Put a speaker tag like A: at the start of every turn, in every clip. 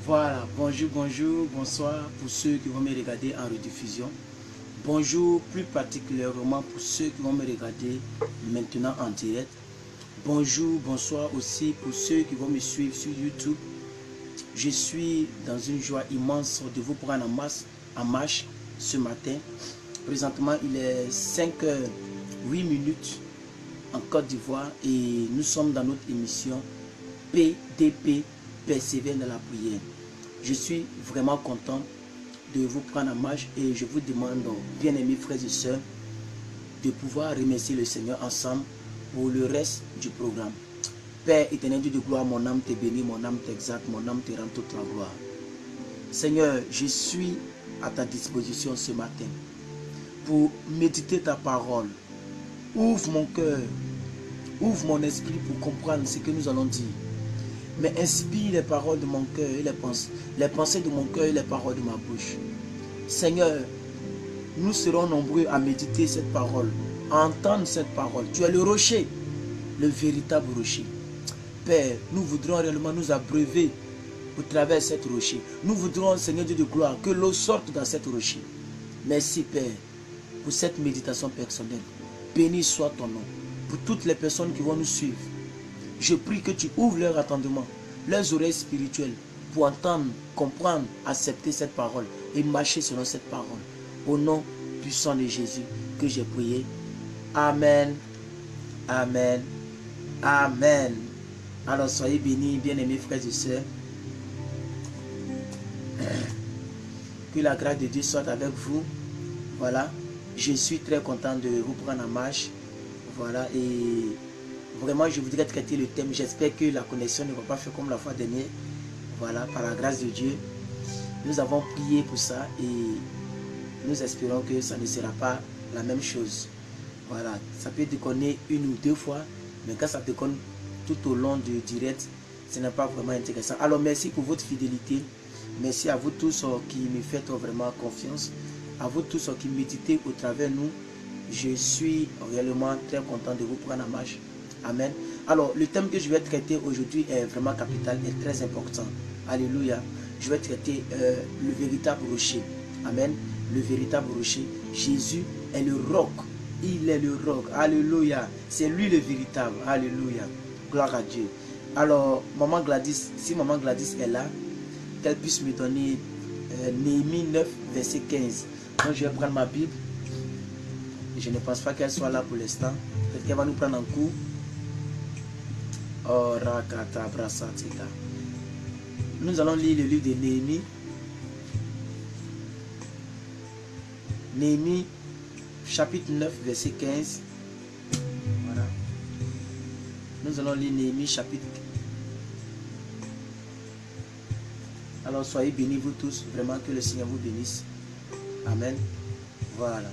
A: Voilà, bonjour, bonjour, bonsoir pour ceux qui vont me regarder en rediffusion. Bonjour plus particulièrement pour ceux qui vont me regarder maintenant en direct. Bonjour, bonsoir aussi pour ceux qui vont me suivre sur YouTube. Je suis dans une joie immense de vous prendre en marche ce matin. Présentement, il est 5h08 en Côte d'Ivoire et nous sommes dans notre émission PDP, Persévère dans la prière. Je suis vraiment content de vous prendre en marche et je vous demande, bien aimés frères et sœurs, de pouvoir remercier le Seigneur ensemble pour le reste du programme. Père éternel Dieu de gloire, mon âme te bénit, mon âme t'exalte, mon âme te rend toute la gloire. Seigneur, je suis à ta disposition ce matin pour méditer ta parole. Ouvre mon cœur, ouvre mon esprit pour comprendre ce que nous allons dire. Mais inspire les paroles de mon cœur et les pensées de mon cœur et les paroles de ma bouche. Seigneur, nous serons nombreux à méditer cette parole, à entendre cette parole. Tu es le rocher, le véritable rocher. Père, nous voudrons réellement nous abreuver au travers de cette rocher. Nous voudrons, Seigneur Dieu de gloire, que l'eau sorte dans cette rocher. Merci Père pour cette méditation personnelle. Béni soit ton nom. Pour toutes les personnes qui vont nous suivre, je prie que tu ouvres leur attendement, leurs oreilles spirituelles pour entendre, comprendre, accepter cette parole et marcher selon cette parole. Au nom puissant de Jésus que j'ai prié. Amen. Amen. Amen. Alors soyez bénis, bien-aimés frères et sœurs. Que la grâce de Dieu soit avec vous. Voilà. Je suis très content de vous prendre en marche. Voilà. Et vraiment, je voudrais traiter le thème. J'espère que la connexion ne va pas faire comme la fois dernière. Voilà, par la grâce de Dieu. Nous avons prié pour ça et nous espérons que ça ne sera pas la même chose. Voilà, ça peut déconner une ou deux fois, mais quand ça déconne tout au long du direct, ce n'est pas vraiment intéressant. Alors, merci pour votre fidélité. Merci à vous tous qui me faites vraiment confiance. À vous tous qui méditez au travers de nous. Je suis réellement très content de vous prendre en marche. Amen. Alors, le thème que je vais traiter aujourd'hui est vraiment capital et très important. Alléluia. Je vais traiter le véritable rocher. Amen. Le véritable rocher. Jésus est le roc. Il est le roc. Alléluia. C'est lui le véritable. Alléluia. Gloire à Dieu. Alors, Maman Gladys, si Maman Gladys est là, qu'elle puisse me donner Néhémie 9, verset 15. Donc, je vais prendre ma Bible. Je ne pense pas qu'elle soit là pour l'instant. Peut-être qu'elle va nous prendre en cours. Oh, rakata brasatita. Nous allons lire le livre de Néhémie. Néhémie, chapitre 9, verset 15. Voilà. Nous allons lire Néhémie, chapitre. Alors, soyez bénis, vous tous. Vraiment, que le Seigneur vous bénisse. Amen. Voilà.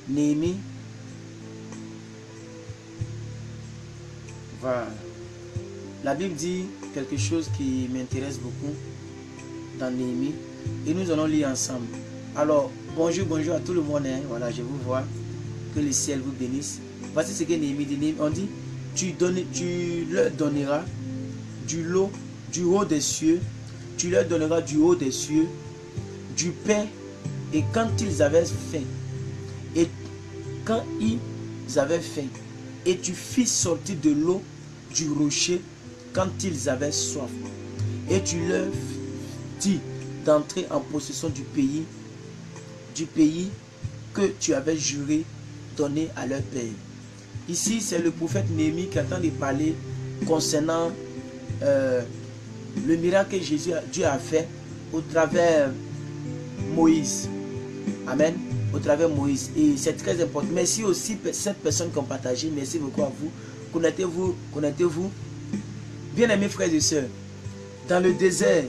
A: Néhémie. Voilà. La Bible dit quelque chose qui m'intéresse beaucoup dans Néhémie et nous allons lire ensemble. Alors, bonjour, bonjour à tout le monde. Hein. Voilà, je vous vois. Que le ciel vous bénisse. Voici ce que Néhémie dit. On dit, tu leur donneras du haut des cieux. Tu leur donneras du haut des cieux du pain et quand ils avaient faim. Et quand ils avaient faim. Et tu fis sortir de l'eau du rocher quand ils avaient soif. Et tu leur dis d'entrer en possession du pays que tu avais juré donner à leur père. Ici, c'est le prophète Néhémie qui attend de parler concernant le miracle que Dieu a fait au travers Moïse. Amen. Au travers Moïse. Et c'est très important. Merci aussi pour cette personne qui ont partagé. Merci beaucoup à vous. Connectez-vous. Bien-aimés frères et sœurs, dans le désert,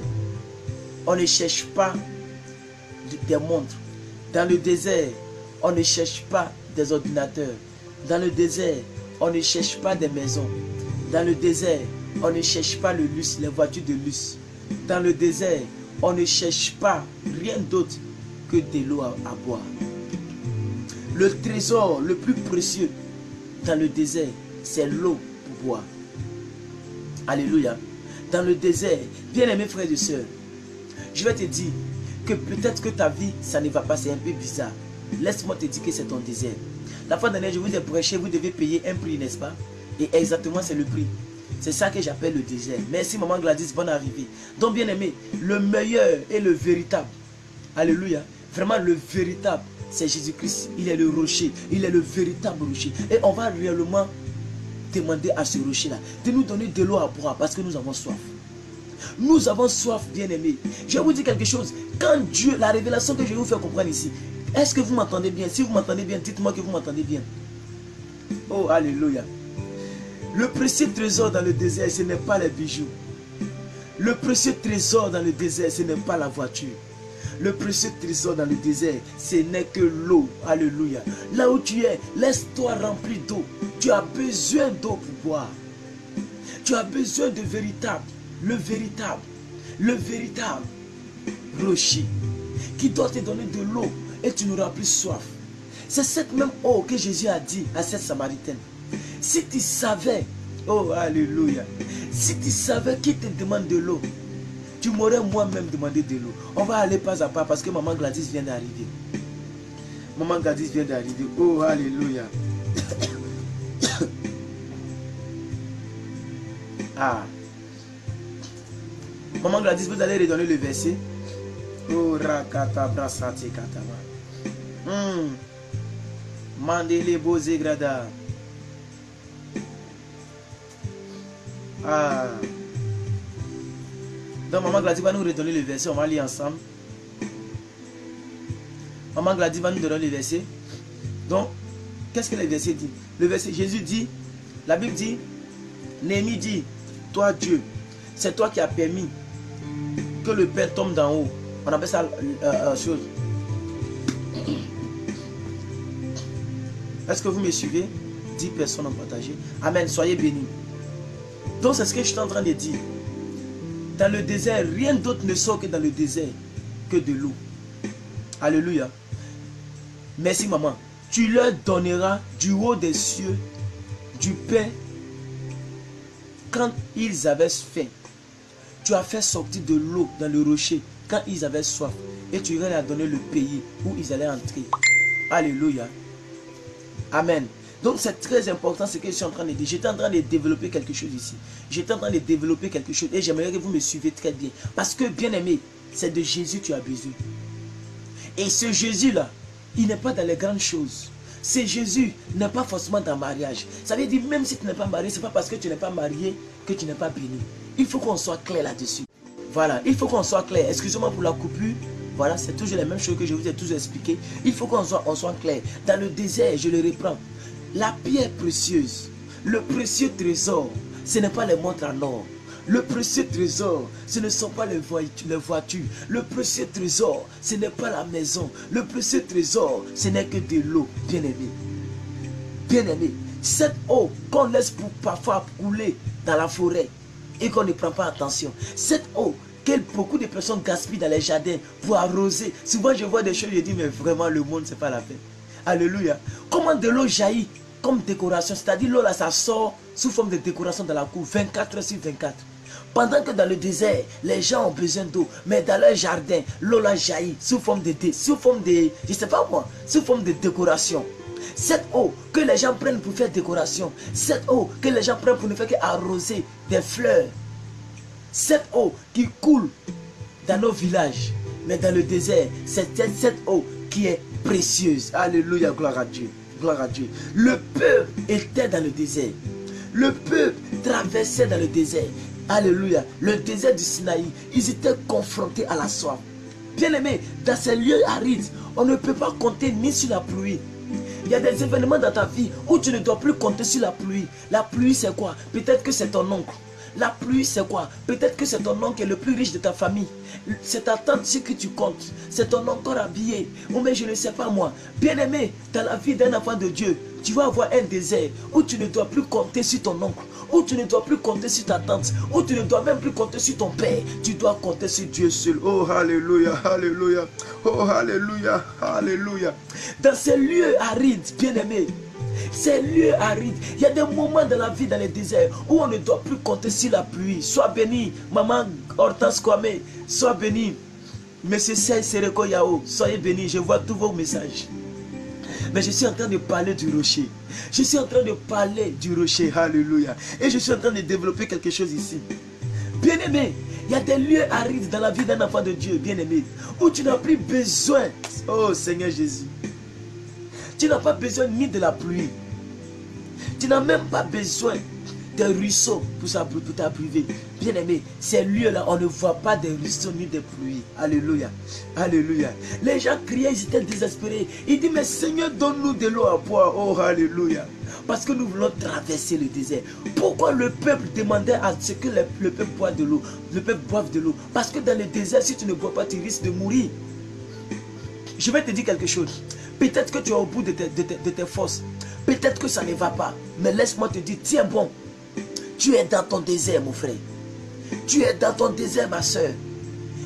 A: on ne cherche pas des montres. Dans le désert, on ne cherche pas des ordinateurs. Dans le désert, on ne cherche pas des maisons. Dans le désert, on ne cherche pas le luxe, les voitures de luxe. Dans le désert, on ne cherche pas rien d'autre que de l'eau à boire. Le trésor le plus précieux dans le désert, c'est l'eau pour boire. Alléluia. dans le désert, bien-aimés frères et sœurs, je vais te dire que peut-être que ta vie, ça ne va pas, c'est un peu bizarre. Laisse-moi te dire que c'est ton désert. La fois dernière, je vous ai prêché, vous devez payer un prix, n'est-ce pas? Et exactement, c'est le prix. C'est ça que j'appelle le désert. Merci, maman Gladys, bonne arrivée. Donc, bien-aimé, le meilleur et le véritable, alléluia, vraiment le véritable, c'est Jésus-Christ. Il est le rocher, il est le véritable rocher. Et on va réellement demander à ce rocher-là de nous donner de l'eau à boire parce que nous avons soif. Nous avons soif, bien-aimés. Je vais vous dire quelque chose. Quand Dieu, la révélation que je vais vous faire comprendre ici, est-ce que vous m'entendez bien? Si vous m'entendez bien, dites-moi que vous m'entendez bien. Oh, alléluia. Le précieux trésor dans le désert, ce n'est pas les bijoux. Le précieux trésor dans le désert, ce n'est pas la voiture. Le précieux trésor dans le désert, ce n'est que l'eau. Alléluia. Là où tu es, laisse-toi remplir d'eau. Tu as besoin d'eau pour boire. Tu as besoin de le véritable rocher qui doit te donner de l'eau et tu n'auras plus soif. C'est cette même eau que Jésus a dit à cette Samaritaine. Si tu savais, oh alléluia, si tu savais qui te demande de l'eau, tu m'aurais moi-même demandé de l'eau. On va aller pas à pas parce que maman Gladys vient d'arriver. Maman Gladys vient d'arriver. Oh alléluia. Ah. Maman Gladys, vous allez redonner le verset. Oh rakata brasati katama. Mandele boze grada. Ah. Donc maman Gladys va nous redonner le verset, on va lire ensemble. Maman Gladys va nous donner le verset. Donc, qu'est-ce que le verset dit? Le verset, Jésus dit, la Bible dit, Néhémie dit, toi Dieu, c'est toi qui as permis que le Père tombe d'en haut. On appelle ça chose. Est-ce que vous me suivez? 10 personnes ont partagé. Amen, soyez bénis. Donc c'est ce que je suis en train de dire. Dans le désert, rien d'autre ne sort que dans le désert que de l'eau. Alléluia. Merci maman. Tu leur donneras du haut des cieux du pain quand ils avaient faim. Tu as fait sortir de l'eau dans le rocher quand ils avaient soif. Et tu leur as donné le pays où ils allaient entrer. Alléluia. Amen. Donc c'est très important ce que je suis en train de dire. J'étais en train de développer quelque chose ici. J'étais en train de développer quelque chose. Et j'aimerais que vous me suivez très bien. Parce que bien aimé, c'est de Jésus que tu as besoin. Et ce Jésus-là, il n'est pas dans les grandes choses. Ce Jésus n'est pas forcément dans le mariage. Ça veut dire même si tu n'es pas marié, ce n'est pas parce que tu n'es pas marié que tu n'es pas béni. Il faut qu'on soit clair là-dessus. Voilà, il faut qu'on soit clair. Excusez-moi pour la coupure. Voilà, c'est toujours la même chose que je vous ai toujours expliqué. Il faut qu'on soit clair. Dans le désert, je le reprends. La pierre précieuse, le précieux trésor, ce n'est pas les montres en or. Le précieux trésor, ce ne sont pas les voitures. Le précieux trésor, ce n'est pas la maison. Le précieux trésor, ce n'est que de l'eau, bien-aimé. Bien-aimé, cette eau qu'on laisse parfois couler dans la forêt et qu'on ne prend pas attention. Cette eau que beaucoup de personnes gaspillent dans les jardins pour arroser. Souvent, je vois des choses, je dis, mais vraiment, le monde, c'est pas la peine. Alléluia. Comment de l'eau jaillit comme décoration, c'est-à-dire l'eau là, ça sort sous forme de décoration dans la cour, 24 heures sur 24. Pendant que dans le désert, les gens ont besoin d'eau, mais dans leur jardin, l'eau là jaillit sous forme de, je sais pas moi, sous forme de décoration. Cette eau que les gens prennent pour faire décoration, cette eau que les gens prennent pour ne faire qu'arroser des fleurs, cette eau qui coule dans nos villages, mais dans le désert, c'est cette eau qui est précieuse. Alléluia, gloire à Dieu. Gloire à Dieu. Le peuple était dans le désert. Le peuple traversait dans le désert. Alléluia. Le désert du Sinaï. Ils étaient confrontés à la soif. Bien-aimé, dans ces lieux arides, on ne peut pas compter ni sur la pluie. Il y a des événements dans ta vie où tu ne dois plus compter sur la pluie. La pluie, c'est quoi? Peut-être que c'est ton oncle. La pluie, c'est quoi? Peut-être que c'est ton oncle qui est le plus riche de ta famille. C'est ta tante sur qui tu comptes. C'est ton oncle habillé. Ou mais je ne sais pas moi. Bien-aimé, dans la vie d'un enfant de Dieu, tu vas avoir un désert où tu ne dois plus compter sur ton oncle, où tu ne dois plus compter sur ta tante, où tu ne dois même plus compter sur ton père. Tu dois compter sur Dieu seul. Oh, alléluia, alléluia. Oh, alléluia, alléluia. Dans ces lieux arides, bien-aimé, Ces lieux arides. Il y a des moments dans la vie, dans les déserts, où on ne doit plus compter sur la pluie. Sois béni, maman Hortense Kwame. Sois béni, monsieur Sereko Yao. Soyez béni, je vois tous vos messages. Mais je suis en train de parler du rocher. Je suis en train de parler du rocher. Alléluia. Et je suis en train de développer quelque chose ici. Bien-aimé, il y a des lieux arides dans la vie d'un enfant de Dieu, bien-aimé, où tu n'as plus besoin. Oh Seigneur Jésus. Tu n'as pas besoin ni de la pluie. Tu n'as même pas besoin des ruisseaux pour t'abreuver. Bien-aimé, ces lieux-là, on ne voit pas des ruisseaux ni des pluies. Alléluia. Alléluia. Les gens criaient, ils étaient désespérés. Ils disent, mais Seigneur, donne-nous de l'eau à boire. Oh, alléluia. Parce que nous voulons traverser le désert. Pourquoi le peuple demandait à ce que le peuple boive de l'eau? Le peuple boive de l'eau. Parce que dans le désert, si tu ne bois pas, tu risques de mourir. Je vais te dire quelque chose. Peut-être que tu es au bout de tes forces. Peut-être que ça ne va pas. Mais laisse-moi te dire, tiens bon. Tu es dans ton désert, mon frère. Tu es dans ton désert, ma soeur.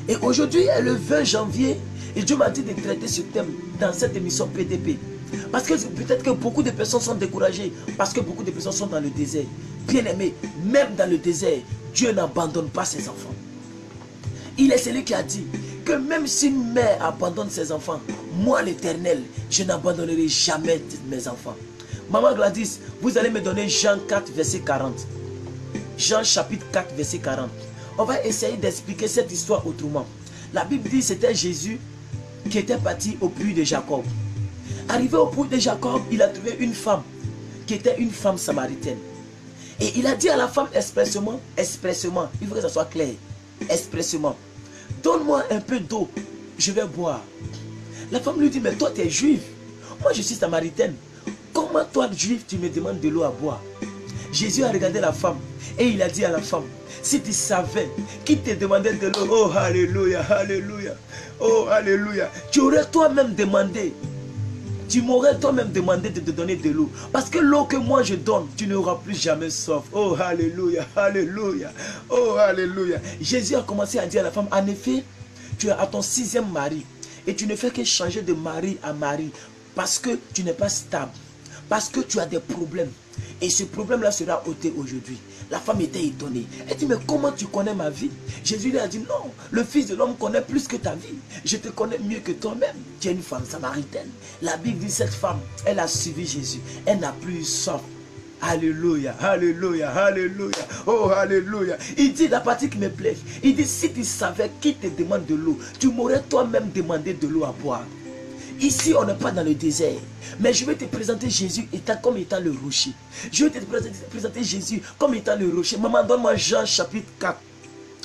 A: Et aujourd'hui est le 20 janvier. Et Dieu m'a dit de traiter ce thème dans cette émission PDP. Parce que peut-être que beaucoup de personnes sont découragées. Parce que beaucoup de personnes sont dans le désert. Bien aimé, même dans le désert, Dieu n'abandonne pas ses enfants. Il est celui qui a dit que même si une mère abandonne ses enfants, moi l'Éternel, je n'abandonnerai jamais mes enfants. Maman Gladys, vous allez me donner Jean 4, verset 40. Jean chapitre 4, verset 40. On va essayer d'expliquer cette histoire autrement. La Bible dit que c'était Jésus qui était parti au puits de Jacob. Arrivé au puits de Jacob, il a trouvé une femme qui était une femme samaritaine. Et il a dit à la femme expressément, il faut que ça soit clair, expressément, donne-moi un peu d'eau, je vais boire. La femme lui dit, mais toi tu es juive, moi je suis samaritaine. Comment toi juif tu me demandes de l'eau à boire? Jésus a regardé la femme et il a dit à la femme, si tu savais qui te demandait de l'eau, oh alléluia, alléluia, oh alléluia, tu aurais toi-même demandé, tu m'aurais toi-même demandé de te donner de l'eau. Parce que l'eau que moi je donne, tu n'auras plus jamais soif. Oh alléluia, alléluia, oh alléluia. Jésus a commencé à dire à la femme, en effet, tu es à ton 6e mari et tu ne fais que changer de mari à mari parce que tu n'es pas stable. Parce que tu as des problèmes. Et ce problème-là sera ôté aujourd'hui. La femme était étonnée. Elle dit, mais comment tu connais ma vie? Jésus lui a dit, non, le Fils de l'homme connaît plus que ta vie. Je te connais mieux que toi-même. Tu es une femme samaritaine. La Bible dit, cette femme, elle a suivi Jésus. Elle n'a plus eu soif. Alléluia, alléluia, alléluia, oh alléluia. Il dit la partie qui me plaît. Il dit, si tu savais qui te demande de l'eau, tu m'aurais toi-même demandé de l'eau à boire. Ici, on n'est pas dans le désert. Mais je vais te présenter Jésus comme étant le rocher. Je vais te présenter Jésus comme étant le rocher. Maman, donne-moi Jean chapitre 4,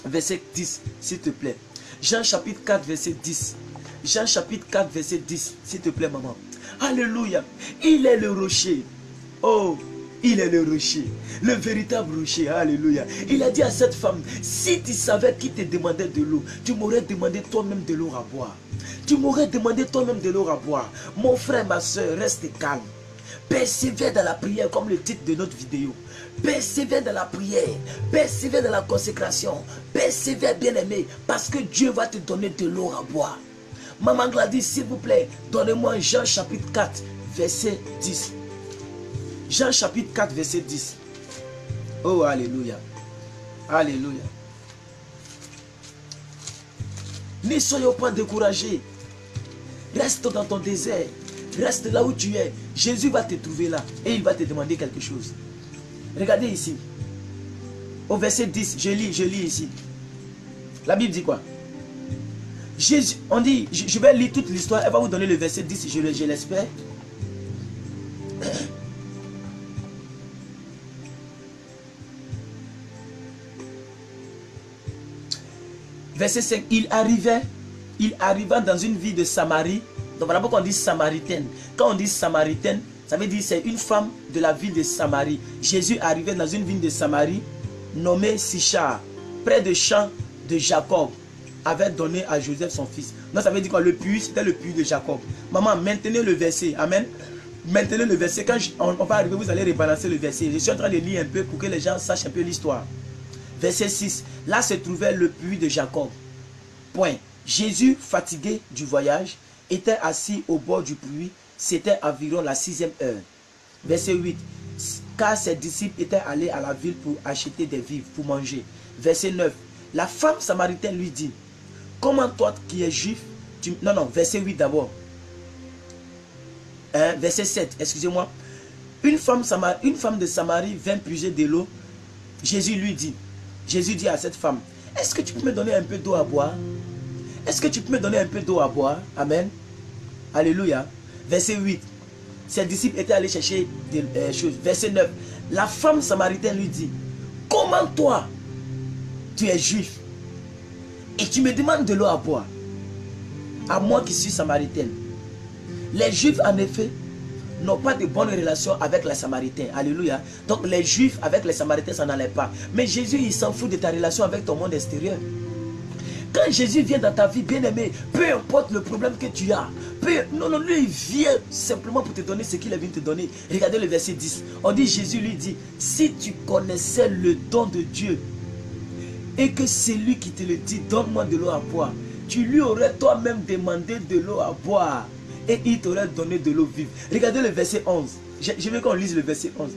A: verset 10, s'il te plaît. Jean chapitre 4, verset 10. Jean chapitre 4, verset 10, s'il te plaît, maman. Alléluia. Il est le rocher. Oh, il est le rocher. Le véritable rocher. Alléluia. Il a dit à cette femme, si tu savais qui te demandait de l'eau, tu m'aurais demandé toi-même de l'eau à boire. Tu m'aurais demandé toi-même de l'eau à boire. Mon frère, ma soeur, reste calme. Persévère dans la prière, comme le titre de notre vidéo. Persévère dans la prière. Persévère dans la consécration. Persévère, bien-aimé, parce que Dieu va te donner de l'eau à boire. Maman Gladys, s'il vous plaît, donnez-moi Jean chapitre 4, verset 10. Jean chapitre 4, verset 10. Oh, alléluia. Alléluia. Ne soyons pas découragés. Reste dans ton désert. Reste là où tu es. Jésus va te trouver là. Et il va te demander quelque chose. Regardez ici. Au verset 10. Je lis ici. La Bible dit quoi? Jésus, on dit, je vais lire toute l'histoire. Elle va vous donner le verset 10. Je l'espère. Verset 5, il arriva dans une ville de Samarie. Donc voilà pourquoi on dit samaritaine. Quand on dit samaritaine, ça veut dire c'est une femme de la ville de Samarie. Jésus arrivait dans une ville de Samarie nommée Sichar, près de champ de Jacob, avait donné à Joseph son fils. Donc ça veut dire quoi? Le puits, c'était le puits de Jacob. Maman, maintenez le verset. Amen. Maintenez le verset. Quand on va arriver, vous allez rebalancer le verset. Je suis en train de lire un peu pour que les gens sachent un peu l'histoire. Verset 6. Là se trouvait le puits de Jacob. Point. Jésus, fatigué du voyage, était assis au bord du puits. C'était environ la 6e heure. Verset 8. Car ses disciples étaient allés à la ville pour acheter des vivres, pour manger. Verset 9. La femme samaritaine lui dit, comment toi qui es juif, non, verset 8 d'abord. Verset 7, excusez-moi. Une femme de Samarie vint puiser de l'eau. Jésus dit à cette femme, est-ce que tu peux me donner un peu d'eau à boire? Est-ce que tu peux me donner un peu d'eau à boire? Amen. Alléluia. Verset 8. Ses disciples étaient allés chercher des choses. Verset 9. La femme samaritaine lui dit, comment toi, tu es juif et tu me demandes de l'eau à boire? À moi qui suis samaritaine. Les juifs, en effet, n'ont pas de bonnes relations avec les samaritains. Alléluia. Donc les juifs avec les samaritains, ça n'allait pas. Mais Jésus, il s'en fout de ta relation avec ton monde extérieur. Quand Jésus vient dans ta vie, bien-aimé, peu importe le problème que tu as, non, lui, il vient simplement pour te donner ce qu'il est venu te donner. Regardez le verset 10. On dit, Jésus lui dit, si tu connaissais le don de Dieu et que c'est lui qui te le dit, donne-moi de l'eau à boire, tu lui aurais toi-même demandé de l'eau à boire et il t'aurait donné de l'eau vive. Regardez le verset 11. Je veux qu'on lise le verset 11.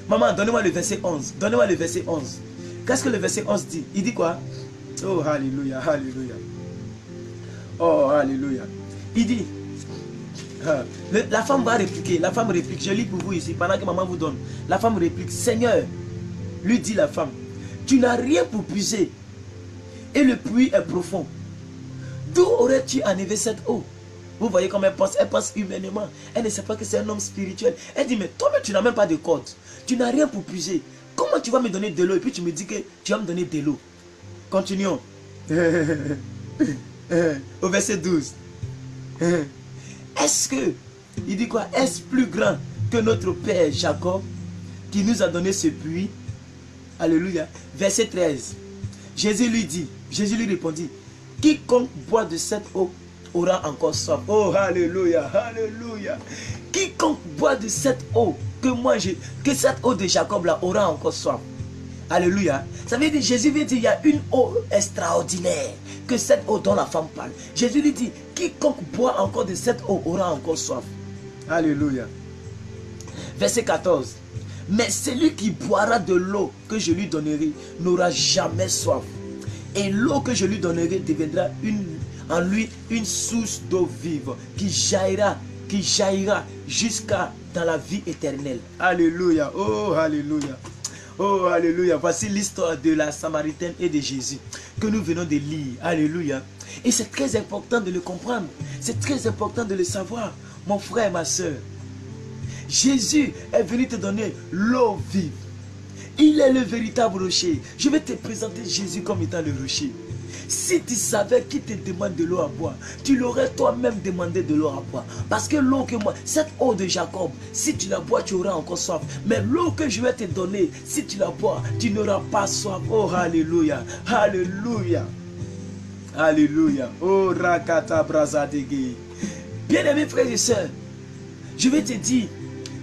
A: Maman, donnez-moi le verset 11. Donnez-moi le verset 11. Qu'est-ce que le verset 11 dit? Il dit quoi? Oh, alléluia, alléluia. Oh, alléluia. Il dit, la femme va répliquer. La femme réplique. Je lis pour vous ici, pendant que maman vous donne. La femme réplique, Seigneur, lui dit la femme, tu n'as rien pour puiser et le puits est profond. D'où aurais-tu enlevé cette eau? Vous voyez comment elle pense humainement. Elle ne sait pas que c'est un homme spirituel. Elle dit, mais toi-même, tu n'as même pas de corde. Tu n'as rien pour puiser. Comment tu vas me donner de l'eau et puis tu me dis que tu vas me donner de l'eau? Continuons. Au verset 12. Est-ce que, il dit quoi? Est-ce plus grand que notre père Jacob qui nous a donné ce puits? Alléluia. Verset 13. Jésus lui répondit, quiconque boit de cette eau aura encore soif. Oh, alléluia, alléluia. Quiconque boit de cette eau que cette eau de Jacob là aura encore soif. Alléluia. Ça veut dire, Jésus vient dire, il y a une eau extraordinaire, que cette eau dont la femme parle. Jésus lui dit, quiconque boit encore de cette eau aura encore soif. Alléluia. Verset 14. Mais celui qui boira de l'eau que je lui donnerai n'aura jamais soif. Et l'eau que je lui donnerai deviendra en lui une source d'eau vive qui jaillira jusqu'à dans la vie éternelle. Alléluia. Oh, alléluia. Oh, alléluia. Voici l'histoire de la Samaritaine et de Jésus que nous venons de lire. Alléluia. Et c'est très important de le comprendre. C'est très important de le savoir, mon frère et ma soeur. Jésus est venu te donner l'eau vive. Il est le véritable rocher. Je vais te présenter Jésus comme étant le rocher. Si tu savais qui te demande de l'eau à boire, tu l'aurais toi-même demandé de l'eau à boire. Parce que l'eau que moi, cette eau de Jacob, si tu la bois, tu auras encore soif. Mais l'eau que je vais te donner, si tu la bois, tu n'auras pas soif. Oh, alléluia, alléluia, alléluia. Oh, rakata brazadege. Bien-aimés frères et sœurs, je vais te dire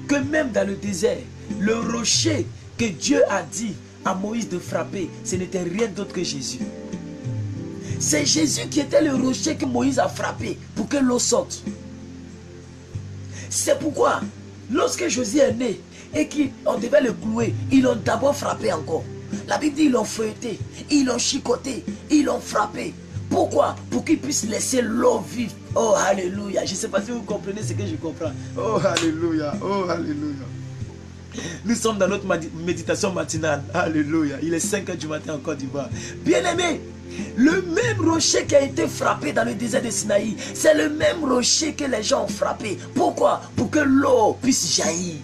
A: que même dans le désert, le rocher que Dieu a dit à Moïse de frapper, ce n'était rien d'autre que Jésus. C'est Jésus qui était le rocher que Moïse a frappé pour que l'eau sorte. C'est pourquoi, lorsque Josué est né et qu'on devait le clouer, ils l'ont d'abord frappé encore. La Bible dit ils l'ont feuilleté, ils l'ont chicoté, ils l'ont frappé. Pourquoi? Pour qu'il puisse laisser l'eau vive. Oh, alléluia. Je ne sais pas si vous comprenez ce que je comprends. Oh, alléluia. Oh, alléluia. Nous sommes dans notre méditation matinale. Alléluia. Il est 5 h du matin en Côte d'Ivoire. Bien-aimé, le même rocher qui a été frappé dans le désert de Sinaï, c'est le même rocher que les gens ont frappé. Pourquoi? Pour que l'eau puisse jaillir.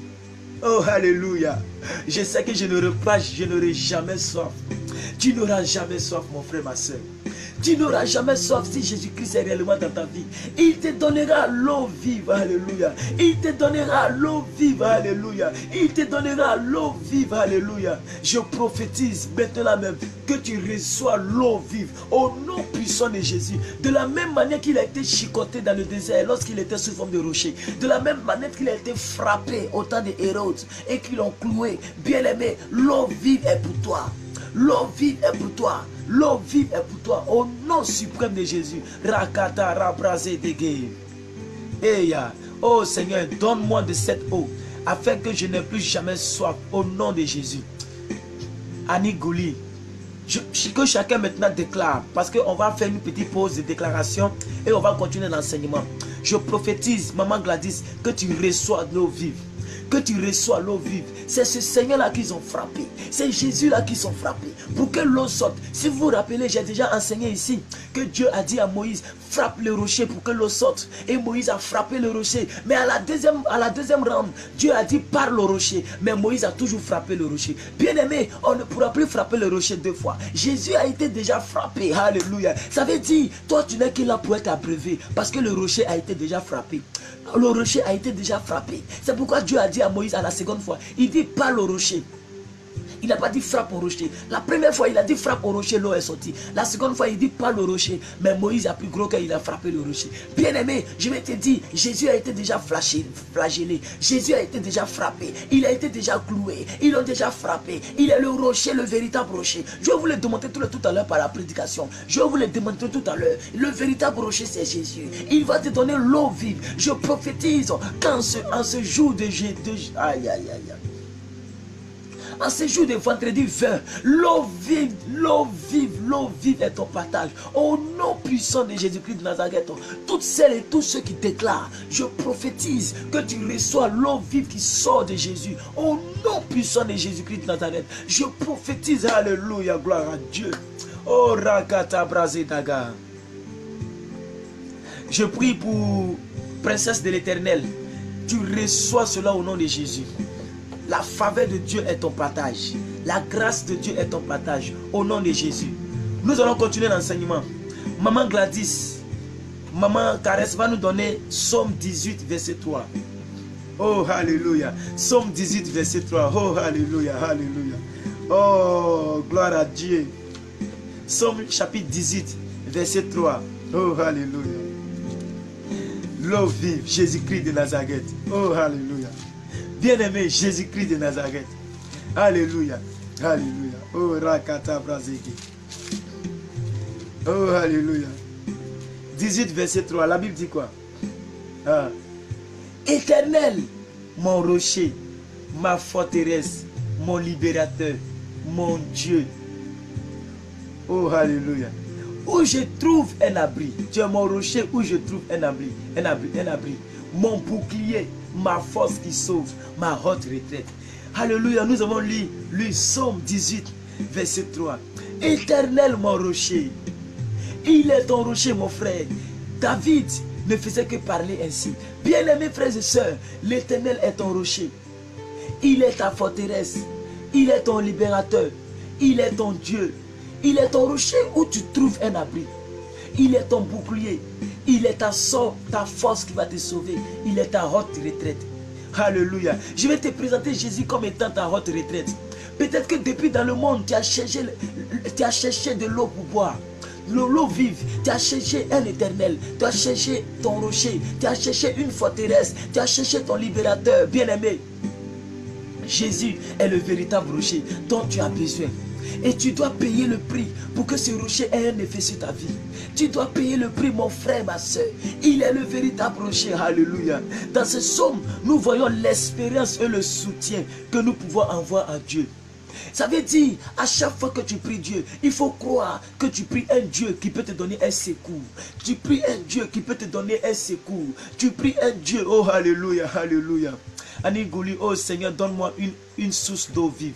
A: Oh, alléluia. Je sais que je n'aurai jamais soif. Tu n'auras jamais soif, mon frère, ma soeur. Tu n'auras jamais soif si Jésus-Christ est réellement dans ta vie. Il te donnera l'eau vive, alléluia. Il te donnera l'eau vive, alléluia. Il te donnera l'eau vive, alléluia. Je prophétise maintenant même que tu reçois l'eau vive au nom puissant de Jésus. De la même manière qu'il a été chicoté dans le désert lorsqu'il était sous forme de rocher. De la même manière qu'il a été frappé au temps de Hérode et qu'ils l'ont cloué. Bien aimé, l'eau vive est pour toi. L'eau vive est pour toi. L'eau vive est pour toi. Au nom suprême de Jésus. Rakata rabrazé dege. Eya. Oh Seigneur, donne-moi de cette eau. afin que je n'ai plus jamais soif. Au nom de Jésus. Annie Gouli. Que chacun maintenant déclare, parce qu'on va faire une petite pause de déclaration et on va continuer l'enseignement. Je prophétise, Maman Gladys, que tu reçois l'eau vive. Que tu reçois l'eau vive. C'est ce Seigneur-là qu'ils ont frappé. C'est Jésus-là qu'ils ont frappé. Pour que l'eau sorte. Si vous vous rappelez, j'ai déjà enseigné ici que Dieu a dit à Moïse, frappe le rocher pour que l'eau sorte. Et Moïse a frappé le rocher. Mais à la deuxième ronde, Dieu a dit, parle au rocher. Mais Moïse a toujours frappé le rocher. Bien aimé, on ne pourra plus frapper le rocher deux fois. Jésus a été déjà frappé. Alléluia. Ça veut dire, toi tu n'es que là pour être abreuvé. Parce que le rocher a été déjà frappé. Le rocher a été déjà frappé. C'est pourquoi Dieu a dit à Moïse à la seconde fois, il dit parle au rocher. Il n'a pas dit frappe au rocher. La première fois, il a dit frappe au rocher, l'eau est sortie. La seconde fois, il dit parle au rocher. Mais Moïse a plus gros qu'il a frappé le rocher. Bien aimé, je vais te dire, Jésus a été déjà flagellé. Jésus a été déjà frappé. Il a été déjà cloué. Ils l'ont déjà frappé. Il est le rocher, le véritable rocher. Je vais vous le démontrer tout à l'heure par la prédication. Je vais vous le démontrer tout à l'heure. Le véritable rocher, c'est Jésus. Il va te donner l'eau vive. Je prophétise qu'en ce jour de Jésus. Aïe, aïe, aïe, aïe. En ce jour de vendredi 20, l'eau vive est ton partage. Au nom puissant de Jésus-Christ de Nazareth, toutes celles et tous ceux qui déclarent, je prophétise que tu reçois l'eau vive qui sort de Jésus. Au nom puissant de Jésus-Christ de Nazareth, je prophétise, alléluia, gloire à Dieu. Oh, Rakata Brazedaga. Je prie pour princesse de l'Éternel. Tu reçois cela au nom de Jésus. La faveur de Dieu est ton partage. La grâce de Dieu est ton partage. Au nom de Jésus. Nous allons continuer l'enseignement. Maman Gladys, Maman Caresse va nous donner Psaume 18, verset 3. Oh, alléluia. Psaume 18, verset 3. Oh, alléluia, alléluia. Oh, gloire à Dieu. Psaume chapitre 18, verset 3. Oh, alléluia. L'eau vive, Jésus-Christ de Nazareth. Oh, alléluia. Bien-aimé, Jésus-Christ de Nazareth. Alléluia. Alléluia. Oh, Rakata Brazeki. Oh, alléluia. 18, verset 3. La Bible dit quoi? Ah. Éternel, mon rocher, ma forteresse, mon libérateur, mon Dieu. Oh, alléluia. Où je trouve un abri. Tu es mon rocher où je trouve un abri. Un abri. Mon bouclier, ma force qui sauve, ma haute retraite. Alléluia, nous avons lu Psaume 18, verset 3. Éternel mon rocher. Il est ton rocher, mon frère. David ne faisait que parler ainsi. Bien-aimés frères et sœurs, l'Éternel est ton rocher. Il est ta forteresse. Il est ton libérateur. Il est ton Dieu. Il est ton rocher où tu trouves un abri. Il est ton bouclier. Il est ta force qui va te sauver. Il est ta haute retraite. Alléluia. Je vais te présenter Jésus comme étant ta haute retraite. Peut-être que depuis dans le monde, tu as cherché de l'eau pour boire. L'eau vive. Tu as cherché un éternel. Tu as cherché ton rocher. Tu as cherché une forteresse. Tu as cherché ton libérateur. Bien-aimé, Jésus est le véritable rocher dont tu as besoin. Et tu dois payer le prix pour que ce rocher ait un effet sur ta vie. Tu dois payer le prix, mon frère, ma soeur. Il est le véritable rocher. Alléluia. Dans ce psaume, nous voyons l'espérance et le soutien que nous pouvons avoir à Dieu. Ça veut dire, à chaque fois que tu pries Dieu, il faut croire que tu pries un Dieu qui peut te donner un secours. Tu pries un Dieu qui peut te donner un secours. Tu pries un Dieu, oh alléluia, alléluia. Annie Gouli, oh Seigneur, donne-moi une source d'eau vive.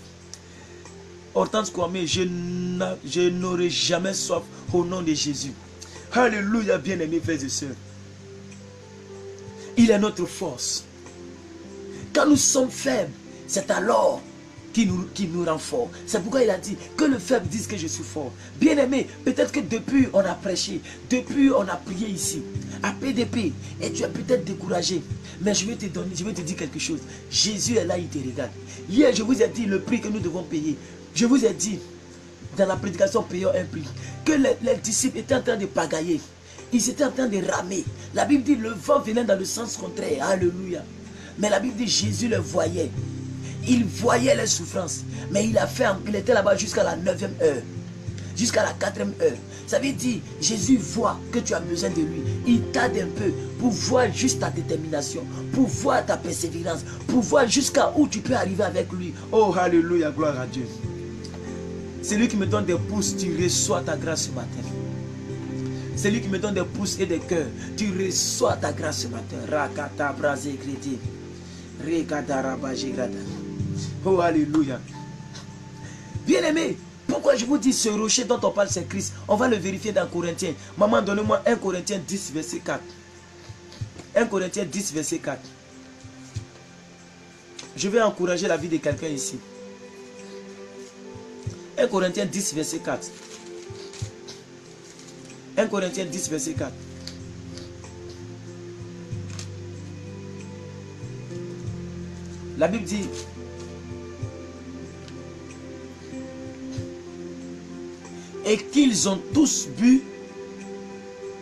A: Hortense Kwame, je n'aurai jamais soif au nom de Jésus. Alléluia, bien-aimés frères et sœurs. Il est notre force. Quand nous sommes faibles, c'est alors qui nous rend forts. C'est pourquoi il a dit que le faible dise que je suis fort. Bien-aimé, peut-être que depuis on a prêché, depuis on a prié ici, à PDP, et tu es peut-être découragé. Mais je vais te dire quelque chose. Jésus est là, il te regarde. Hier, je vous ai dit le prix que nous devons payer. Je vous ai dit, dans la prédication payant un prix, que les disciples étaient en train de pagailler. Ils étaient en train de ramer. La Bible dit, le vent venait dans le sens contraire. Alléluia. Mais la Bible dit, Jésus le voyait. Il voyait les souffrances. Mais il était là-bas jusqu'à la 9e heure. jusqu'à la 4e heure. Ça veut dire, Jésus voit que tu as besoin de lui. Il t'aide un peu pour voir juste ta détermination, pour voir ta persévérance, pour voir jusqu'à où tu peux arriver avec lui. Oh, alléluia, gloire à Dieu. C'est lui qui me donne des pouces, tu reçois ta grâce ce matin. C'est lui qui me donne des pouces et des cœurs. Tu reçois ta grâce ce matin. Rakata brase kriti. Rekata rabaje grada. Oh, alléluia. Bien-aimé, pourquoi je vous dis ce rocher dont on parle, c'est Christ? On va le vérifier dans Corinthiens. Maman, donnez-moi 1 Corinthiens 10, verset 4. 1 Corinthiens 10, verset 4. Je vais encourager la vie de quelqu'un ici. 1 Corinthiens 10, verset 4. 1 Corinthiens 10, verset 4. La Bible dit: et qu'ils ont tous bu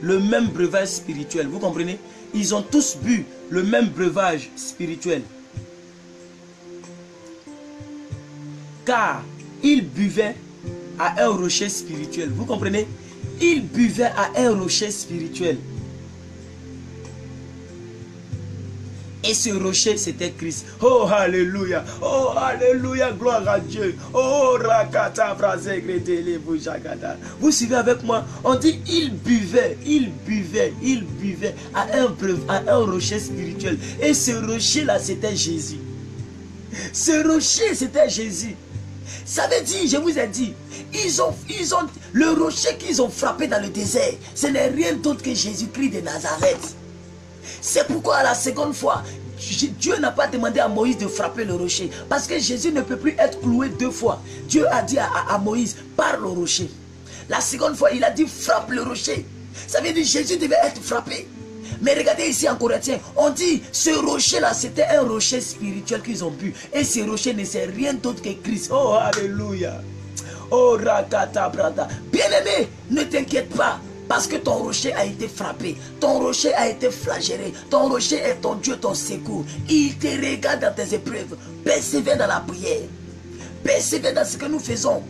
A: le même breuvage spirituel. Vous comprenez? Ils ont tous bu le même breuvage spirituel. Car ils buvaient à un rocher spirituel. Vous comprenez? Ils buvaient à un rocher spirituel. Et ce rocher, c'était Christ. Oh, alléluia. Oh, alléluia. Gloire à Dieu. Oh, rakata brasegretele bujagada. Vous suivez avec moi? On dit, ils buvaient à un rocher spirituel. Et ce rocher-là, c'était Jésus. Ce rocher, c'était Jésus. Ça veut dire, je vous ai dit, le rocher qu'ils ont frappé dans le désert, ce n'est rien d'autre que Jésus-Christ de Nazareth. C'est pourquoi à la seconde fois, Dieu n'a pas demandé à Moïse de frapper le rocher. Parce que Jésus ne peut plus être cloué 2 fois. Dieu a dit à Moïse, parle au rocher. La seconde fois, il a dit, frappe le rocher. Ça veut dire, Jésus devait être frappé. Mais regardez ici en Corinthiens, on dit, ce rocher-là, c'était un rocher spirituel qu'ils ont bu. Et ce rocher ne c'est rien d'autre que Christ. Oh, alléluia. Oh, rakata brada. Bien-aimé, ne t'inquiète pas. Parce que ton rocher a été frappé, ton rocher a été flagellé, ton rocher est ton Dieu, ton secours. Il te regarde dans tes épreuves. Persévère dans la prière. Persévère dans ce que nous faisons.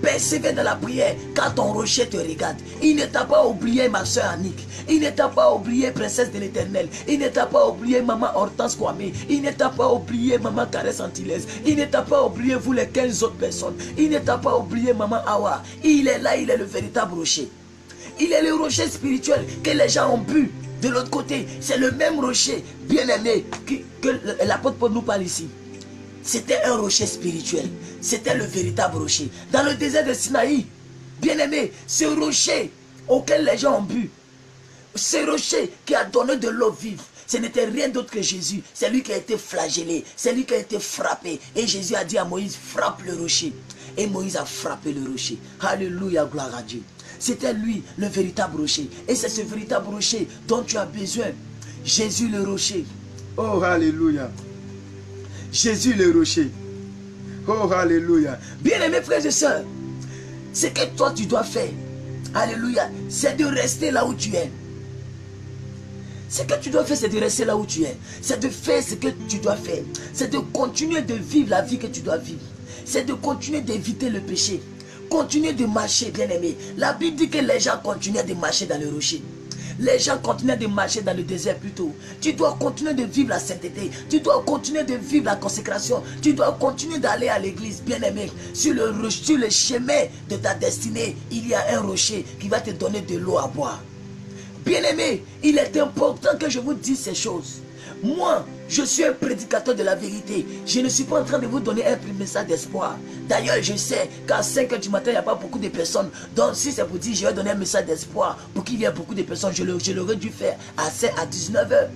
A: Persévère dans la prière quand ton rocher te regarde. Il ne t'a pas oublié ma soeur Annick. Il ne t'a pas oublié princesse de l'Éternel. Il ne t'a pas oublié maman Hortense Kwame. Il ne t'a pas oublié maman Caresse Antilles. Il ne t'a pas oublié vous les 15 autres personnes. Il ne t'a pas oublié maman Awa. Il est là, il est le véritable rocher. Il est le rocher spirituel que les gens ont bu. De l'autre côté, c'est le même rocher, bien-aimé, que l'apôtre Paul nous parle ici. C'était un rocher spirituel. C'était le véritable rocher. Dans le désert de Sinaï, bien-aimé, ce rocher auquel les gens ont bu, ce rocher qui a donné de l'eau vive, ce n'était rien d'autre que Jésus. C'est lui qui a été flagellé, c'est lui qui a été frappé. Et Jésus a dit à Moïse, frappe le rocher. Et Moïse a frappé le rocher. Alléluia, gloire à Dieu. C'était lui, le véritable rocher. Et c'est ce véritable rocher dont tu as besoin. Jésus le rocher. Oh, alléluia. Jésus le rocher. Oh, alléluia. Bien-aimés frères et sœurs, ce que toi tu dois faire, alléluia, c'est de rester là où tu es. Ce que tu dois faire, c'est de rester là où tu es. C'est de faire ce que tu dois faire. C'est de continuer de vivre la vie que tu dois vivre. C'est de continuer d'éviter le péché. Continuez de marcher, bien-aimé. La Bible dit que les gens continuaient de marcher dans le rocher. Les gens continuaient de marcher dans le désert plutôt. Tu dois continuer de vivre la sainteté. Tu dois continuer de vivre la consécration. Tu dois continuer d'aller à l'église, bien-aimé. Sur le chemin de ta destinée, il y a un rocher qui va te donner de l'eau à boire. Bien-aimé, il est important que je vous dise ces choses. Moi, je suis un prédicateur de la vérité. Je ne suis pas en train de vous donner un message d'espoir. D'ailleurs, je sais qu'à 5 h du matin, il n'y a pas beaucoup de personnes. Donc, si c'est pour dire, je vais donner un message d'espoir pour qu'il y ait beaucoup de personnes, je l'aurais dû faire à 19 h.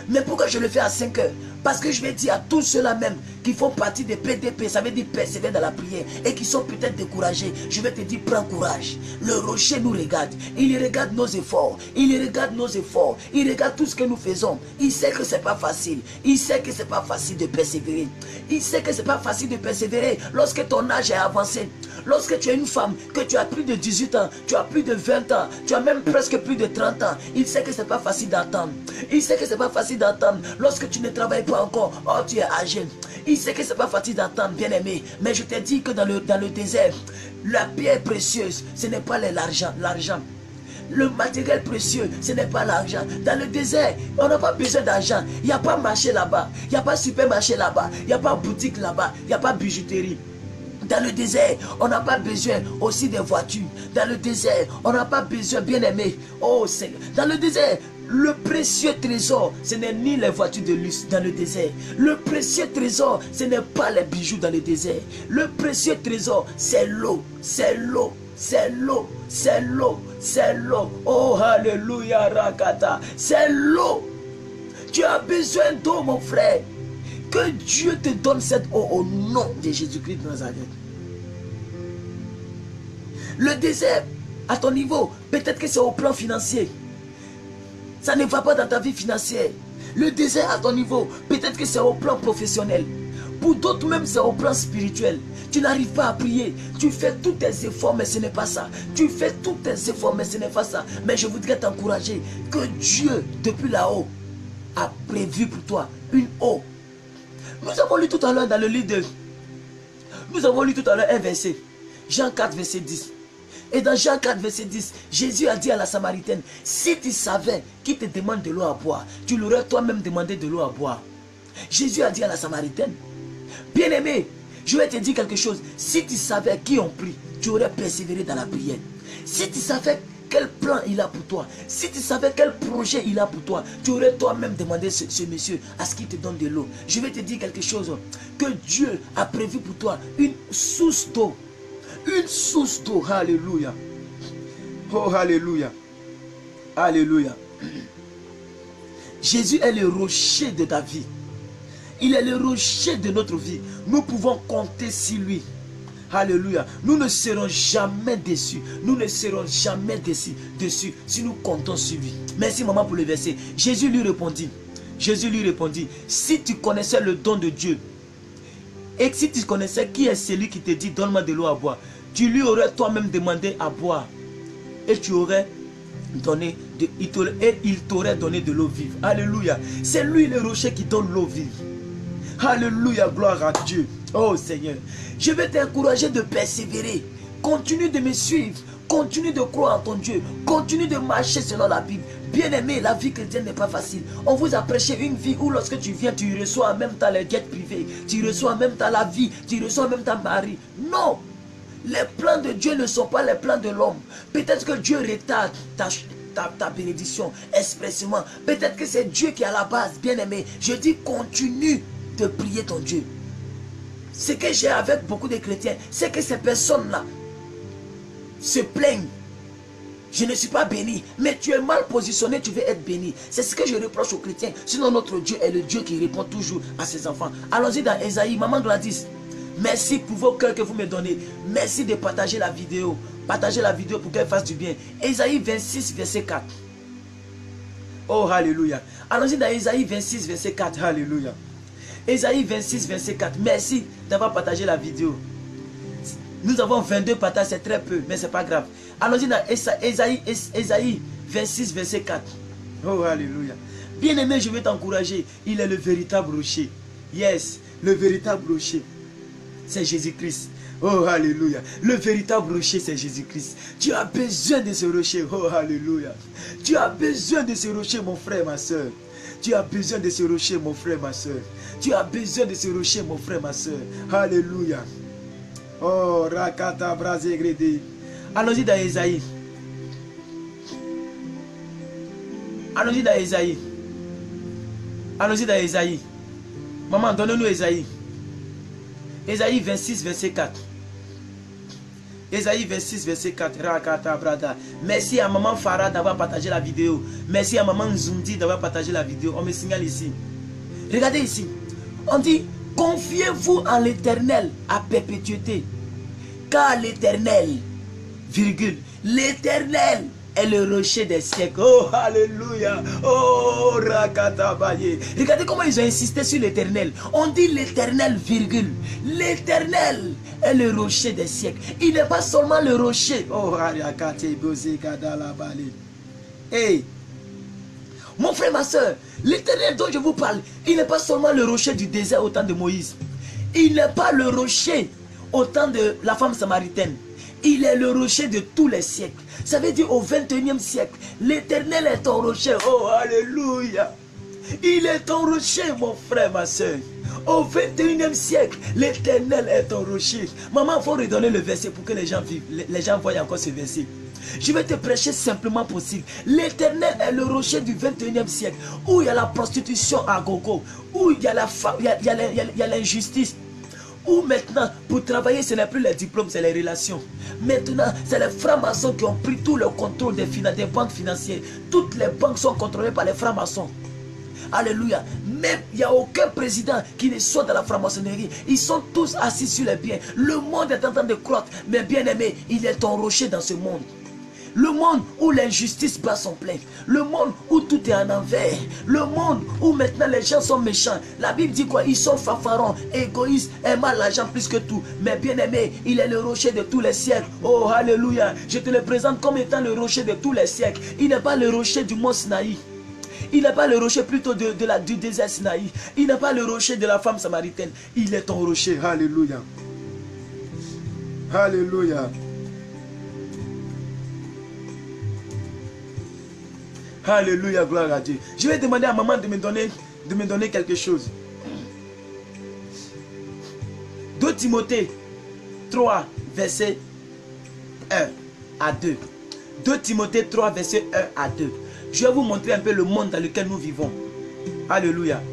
A: Mais pourquoi je le fais à 5 h? Parce que je vais dire à tous ceux-là même qui font partie des PDP, ça veut dire persévérer dans la prière, et qui sont peut-être découragés, je vais te dire, prends courage. Le rocher nous regarde, il regarde nos efforts, il regarde nos efforts, il regarde tout ce que nous faisons. Il sait que ce n'est pas facile, il sait que ce n'est pas facile de persévérer. Il sait que ce n'est pas facile de persévérer lorsque ton âge est avancé. Lorsque tu es une femme, que tu as plus de 18 ans, tu as plus de 20 ans, tu as même presque plus de 30 ans, il sait que ce n'est pas facile d'attendre. Il sait que ce n'est pas facile d'attendre lorsque tu ne travailles pas encore. Oh, tu es âgé. Il sait que ce n'est pas facile d'entendre, bien aimé. Mais je te dis que dans le désert, la pierre précieuse, ce n'est pas l'argent. Le matériel précieux, ce n'est pas l'argent. Dans le désert, on n'a pas besoin d'argent. Il n'y a pas marché là-bas. Il n'y a pas supermarché là-bas. Il n'y a pas boutique là-bas. Il n'y a pas bijouterie. Dans le désert, on n'a pas besoin aussi des voitures. Dans le désert, on n'a pas besoin, bien aimé. Oh Seigneur. Dans le désert, le précieux trésor, ce n'est ni les voitures de luxe dans le désert. Le précieux trésor, ce n'est pas les bijoux dans le désert. Le précieux trésor, c'est l'eau. C'est l'eau. C'est l'eau. C'est l'eau. C'est l'eau. Oh, alléluia, rakata. C'est l'eau. Tu as besoin d'eau, mon frère. Que Dieu te donne cette eau au nom de Jésus-Christ de Nazareth. Le désert, à ton niveau, peut-être que c'est au plan financier. Ça ne va pas dans ta vie financière. Le désert, à ton niveau, peut-être que c'est au plan professionnel. Pour d'autres même, c'est au plan spirituel. Tu n'arrives pas à prier. Tu fais tous tes efforts, mais ce n'est pas ça. Tu fais tous tes efforts, mais ce n'est pas ça. Mais je voudrais t'encourager que Dieu, depuis là-haut, a prévu pour toi une eau. Nous avons lu tout à l'heure dans le livre de... Nous avons lu tout à l'heure un verset. Jean 4, verset 10. Et dans Jean 4, verset 10, Jésus a dit à la Samaritaine, si tu savais qui te demande de l'eau à boire, tu l'aurais toi-même demandé de l'eau à boire. Jésus a dit à la Samaritaine, bien-aimé, je vais te dire quelque chose. Si tu savais qui ont pris, tu aurais persévéré dans la prière. Si tu savais quel plan il a pour toi, si tu savais quel projet il a pour toi, tu aurais toi-même demandé ce monsieur à ce qu'il te donne de l'eau. Je vais te dire quelque chose, que Dieu a prévu pour toi une source d'eau. Une source d'eau, alléluia. Oh, alléluia. Alléluia. Jésus est le rocher de ta vie. Il est le rocher de notre vie. Nous pouvons compter sur lui. Alléluia. Nous ne serons jamais déçus. Nous ne serons jamais déçus si nous comptons sur lui. Merci maman pour le verset. Jésus lui répondit. Si tu connaissais le don de Dieu, et si tu connaissais qui est celui qui te dit donne-moi de l'eau à boire, tu lui aurais toi-même demandé à boire. Et tu aurais donné, il t'aurait donné de l'eau vive. Alléluia. C'est lui le rocher qui donne l'eau vive. Alléluia, gloire à Dieu. Oh Seigneur, je vais t'encourager de persévérer. Continue de me suivre. Continue de croire en ton Dieu. Continue de marcher selon la Bible. Bien-aimé, la vie chrétienne n'est pas facile. On vous a prêché une vie où lorsque tu viens, tu reçois en même temps les jets privés. Tu reçois en même temps la vie. Tu reçois en même temps Marie. Non. Les plans de Dieu ne sont pas les plans de l'homme. Peut-être que Dieu retarde ta bénédiction expressément. Peut-être que c'est Dieu qui est à la base. Bien-aimé, je dis continue de prier ton Dieu. Ce que j'ai avec beaucoup de chrétiens, c'est que ces personnes-là se plaignent. Je ne suis pas béni, mais tu es mal positionné, tu veux être béni. C'est ce que je reproche aux chrétiens. Sinon notre Dieu est le Dieu qui répond toujours à ses enfants. Allons-y dans Esaïe. Maman Gladys, merci pour vos cœurs que vous me donnez. Merci de partager la vidéo. Partagez la vidéo pour qu'elle fasse du bien. Esaïe 26, verset 4. Oh, alléluia. Allons-y dans Esaïe 26, verset 4. Alléluia. Esaïe 26, verset 4. Merci d'avoir partagé la vidéo. Nous avons 22 partages, c'est très peu, mais ce n'est pas grave. Allons-y dans Esaïe 26, verset 4. Oh, alléluia. Bien-aimé, je vais t'encourager. Il est le véritable rocher. Yes, le véritable rocher, c'est Jésus-Christ. Oh, alléluia. Le véritable rocher, c'est Jésus-Christ. Tu as besoin de ce rocher. Oh, alléluia. Tu as besoin de ce rocher, mon frère, ma soeur. Tu as besoin de ce rocher, mon frère, ma soeur. Tu as besoin de ce rocher, mon frère, ma soeur. Alléluia. Oh, rakata brazegrede. Allons-y dans Esaïe. Allons-y dans Esaïe. Allons-y dans Esaïe. Maman, donne-nous Esaïe. Esaïe 26, verset 4. Esaïe 26, verset 4. Rakata brada. Merci à maman Farah d'avoir partagé la vidéo. Merci à maman Nzundi d'avoir partagé la vidéo. On me signale ici. Regardez ici. On dit, confiez-vous en l'Éternel à perpétuité. Car l'Éternel, virgule, l'Éternel est le rocher des siècles. Oh, alléluia. Oh, rakatabaye. Regardez comment ils ont insisté sur l'Éternel. On dit l'Éternel, virgule. L'Éternel est le rocher des siècles. Il n'est pas seulement le rocher. Oh, hey. Mon frère, ma soeur, l'Éternel dont je vous parle, il n'est pas seulement le rocher du désert au temps de Moïse. Il n'est pas le rocher au temps de la femme samaritaine. Il est le rocher de tous les siècles. Ça veut dire au 21e siècle, l'Éternel est ton rocher. Oh, alléluia. Il est ton rocher, mon frère, ma soeur. Au 21e siècle, l'Éternel est ton rocher. Maman, il faut redonner le verset pour que les gens vivent. Les gens voient encore ce verset. Je vais te prêcher simplement possible. L'Éternel est le rocher du 21e siècle. Où il y a la prostitution à gogo. Où il y a la femme, il y a l'injustice. Où maintenant, pour travailler, ce n'est plus les diplômes, c'est les relations. Maintenant, c'est les francs-maçons qui ont pris tout le contrôle des banques financières. Toutes les banques sont contrôlées par les francs-maçons. Alléluia. Même il n'y a aucun président qui ne soit dans la franc-maçonnerie. Ils sont tous assis sur les biens. Le monde est en train de croître. Mais bien aimé, il est ton rocher dans ce monde. Le monde où l'injustice bat son plein. Le monde où tout est en envers. Le monde où maintenant les gens sont méchants. La Bible dit quoi? Ils sont fanfarons, égoïstes, aimant l'argent plus que tout. Mais bien aimé, il est le rocher de tous les siècles. Oh, alléluia. Je te le présente comme étant le rocher de tous les siècles. Il n'est pas le rocher du mont Sinaï. Il n'est pas le rocher plutôt du désert Sinaï. Il n'est pas le rocher de la femme samaritaine. Il est ton rocher. Alléluia. Alléluia. Alléluia, gloire à Dieu. Je vais demander à maman de me donner quelque chose. 2 Timothée 3, verset 1 à 2. 2 Timothée 3, verset 1 à 2. Je vais vous montrer un peu le monde dans lequel nous vivons. Alléluia.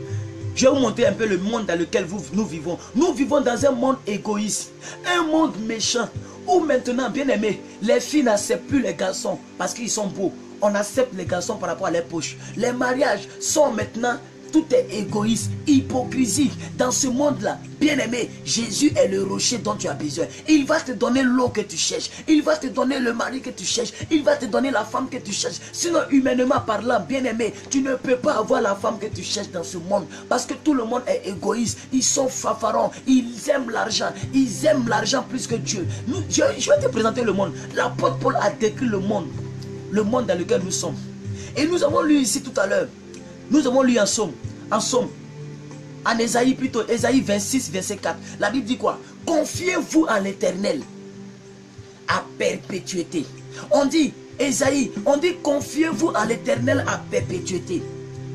A: Je vais vous montrer un peu le monde dans lequel nous vivons. Nous vivons dans un monde égoïste, un monde méchant, où maintenant, bien aimé, les filles n'acceptent plus les garçons parce qu'ils sont beaux. On accepte les garçons par rapport à leurs poches. Les mariages sont maintenant, tout est égoïste, hypocrisie. Dans ce monde-là, bien aimé, Jésus est le rocher dont tu as besoin. Il va te donner l'eau que tu cherches. Il va te donner le mari que tu cherches. Il va te donner la femme que tu cherches. Sinon, humainement parlant, bien aimé, tu ne peux pas avoir la femme que tu cherches dans ce monde. Parce que tout le monde est égoïste. Ils sont fanfarons. Ils aiment l'argent. Ils aiment l'argent plus que Dieu. Je vais te présenter le monde. L'apôtre Paul a décrit le monde. Le monde dans lequel nous sommes. Et nous avons lu ici tout à l'heure. Nous avons lu en Somme. En Ésaïe plutôt. Ésaïe 26, verset 4. La Bible dit quoi? Confiez-vous en l'Éternel à perpétuité. On dit, Ésaïe, on dit confiez-vous en l'Éternel à perpétuité.